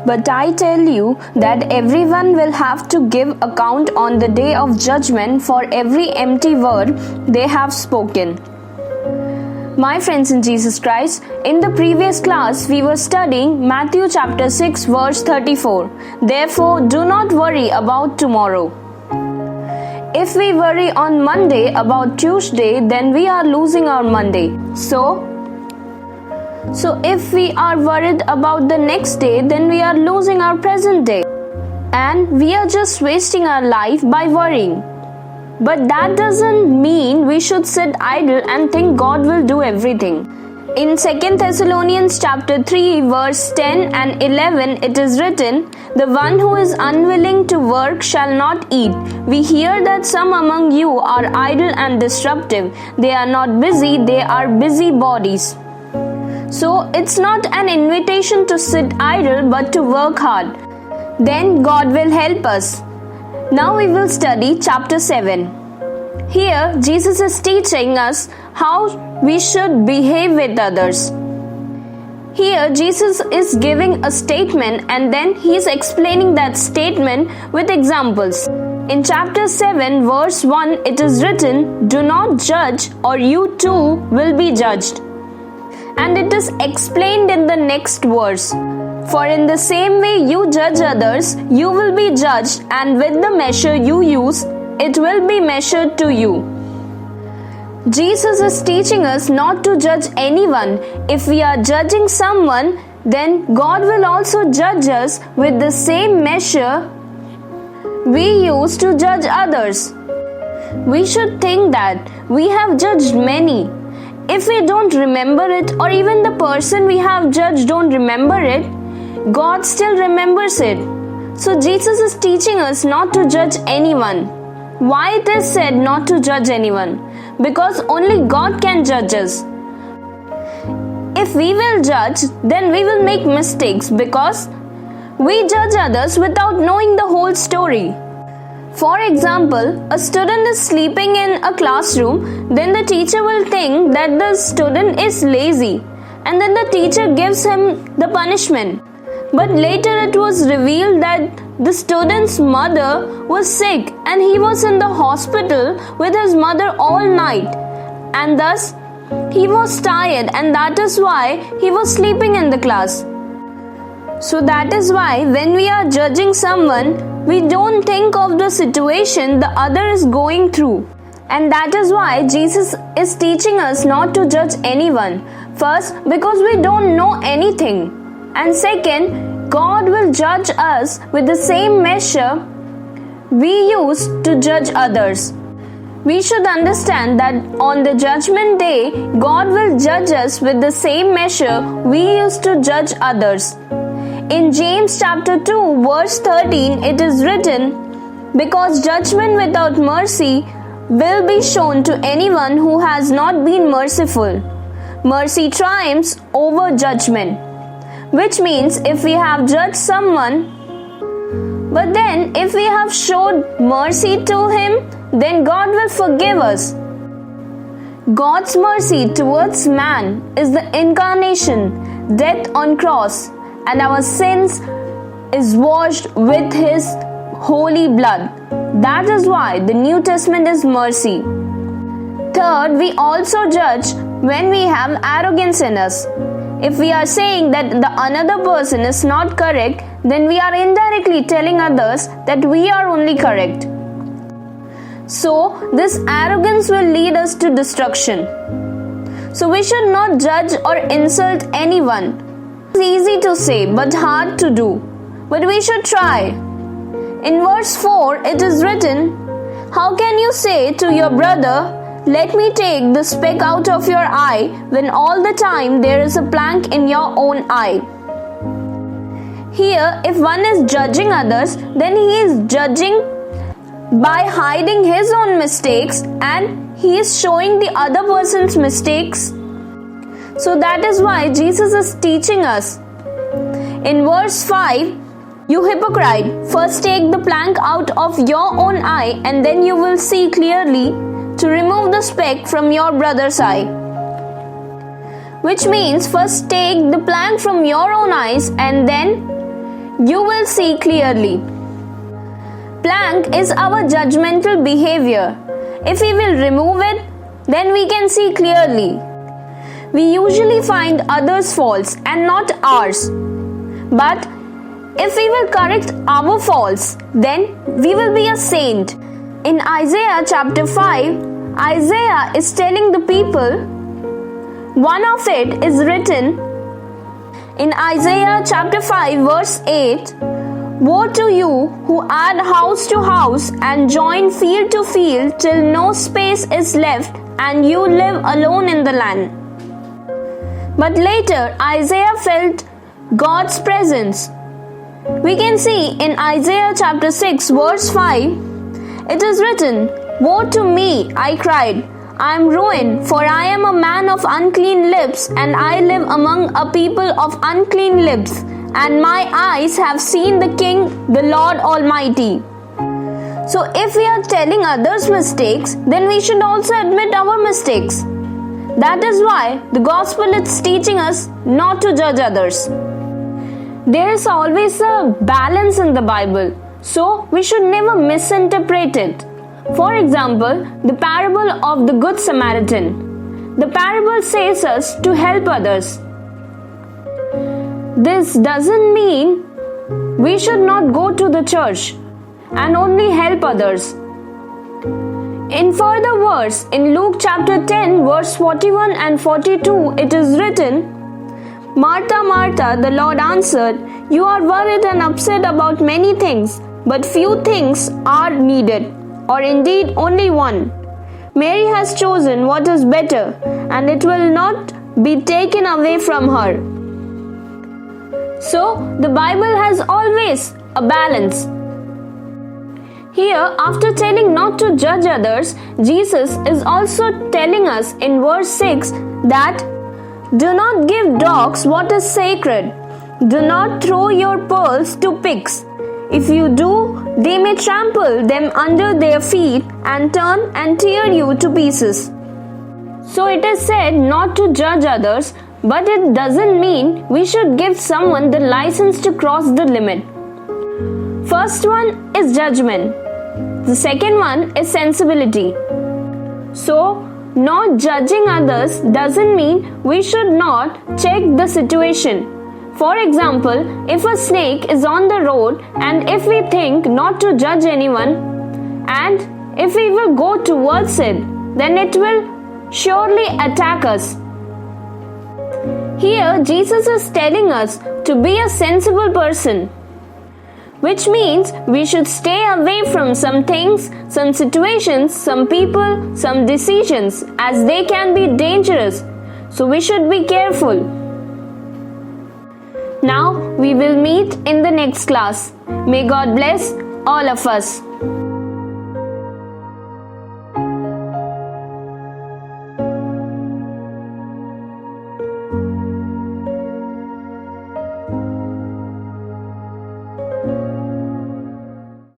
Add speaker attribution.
Speaker 1: But I tell you that everyone will have to give account on the day of judgment for every empty word they have spoken. My friends in Jesus Christ, in the previous class we were studying Matthew chapter 6 verse 34. Therefore, do not worry about tomorrow. If we worry on Monday about Tuesday, then we are losing our Monday. So if we are worried about the next day, then we are losing our present day. And we are just wasting our life by worrying. But that doesn't mean we should sit idle and think God will do everything. In 2 Thessalonians chapter 3 verse 10 and 11 it is written, "The one who is unwilling to work shall not eat. We hear that some among you are idle and disruptive. They are not busy, they are busybodies." So it's not an invitation to sit idle but to work hard. Then God will help us. Now we will study chapter 7. Here Jesus is teaching us how we should behave with others. Here Jesus is giving a statement and then he is explaining that statement with examples. In chapter 7 verse 1 it is written, "Do not judge or you too will be judged." And it is explained in the next verse. "For in the same way you judge others, you will be judged, and with the measure you use, it will be measured to you." Jesus is teaching us not to judge anyone. If we are judging someone, then God will also judge us with the same measure we use to judge others. We should think that we have judged many. If we don't remember it, or even the person we have judged don't remember it, God still remembers it. So Jesus is teaching us not to judge anyone. Why it is said not to judge anyone? Because only God can judge us. If we will judge, then we will make mistakes because we judge others without knowing the whole story. For example, a student is sleeping in a classroom, then the teacher will think that the student is lazy, and then the teacher gives him the punishment. But later it was revealed that the student's mother was sick and he was in the hospital with his mother all night, and thus he was tired, and that is why he was sleeping in the class. So that is why when we are judging someone, we don't think of the situation the other is going through. And that is why Jesus is teaching us not to judge anyone. First, because we don't know anything. And second, God will judge us with the same measure we use to judge others. We should understand that on the judgment day, God will judge us with the same measure we use to judge others. In James chapter 2 verse 13 it is written, "Because judgment without mercy will be shown to anyone who has not been merciful. Mercy triumphs over judgment." Which means if we have judged someone, but then if we have showed mercy to him, then God will forgive us. God's mercy towards man is the incarnation, death on cross, and our sins is washed with his holy blood. That is why the New Testament is mercy. Third, we also judge when we have arrogance in us. If we are saying that the another person is not correct, then we are indirectly telling others that we are only correct. So this arrogance will lead us to destruction. So we should not judge or insult anyone. It's easy to say but hard to do. But we should try. In verse 4 it is written, "How can you say to your brother, 'Let me take the speck out of your eye,' when all the time there is a plank in your own eye?" Here, if one is judging others, then he is judging by hiding his own mistakes and he is showing the other person's mistakes. So that is why Jesus is teaching us. In verse 5, "You hypocrite, first take the plank out of your own eye, and then you will see clearly to remove the speck from your brother's eye." which means first take the plank from your own eyes and then you will see clearly. Plank is our judgmental behavior. If we will remove it, then we can see clearly. We usually find others' faults and not ours. But if we will correct our faults, then we will be a saint. In Isaiah chapter 5, Isaiah is telling the people, one of it is written in Isaiah chapter 5 verse 8, woe to you who add house to house and join field to field till no space is left and you live alone in the land. But later Isaiah felt God's presence. We can see in Isaiah chapter 6 verse 5, it is written, woe to me, I cried, I am ruined, for I am a man of unclean lips, and I live among a people of unclean lips, and my eyes have seen the King, the Lord Almighty. So if we are telling others' mistakes, then we should also admit our mistakes. That is why the gospel is teaching us not to judge others. There is always a balance in the Bible, so we should never misinterpret it. For example, the parable of the Good Samaritan. The parable says us to help others. This doesn't mean we should not go to the church and only help others. In further verse, in Luke chapter 10 verse 41 and 42, it is written, Martha, Martha, the Lord answered, you are worried and upset about many things, but few things are needed, or indeed only one. Mary has chosen what is better, and it will not be taken away from her. So, the Bible has always a balance. Here, after telling not to judge others, Jesus is also telling us in verse 6 that do not give dogs what is sacred. Do not throw your pearls to pigs. If you do, they may trample them under their feet and turn and tear you to pieces. So it is said not to judge others, but it doesn't mean we should give someone the license to cross the limit. First one is judgment. The second one is sensibility. So, not judging others doesn't mean we should not check the situation. For example, if a snake is on the road and if we think not to judge anyone and if we will go towards it, then it will surely attack us. Here, Jesus is telling us to be a sensible person, which means we should stay away from some things, some situations, some people, some decisions, as they can be dangerous. So we should be careful. Now we will meet in the next class. May God bless all of us.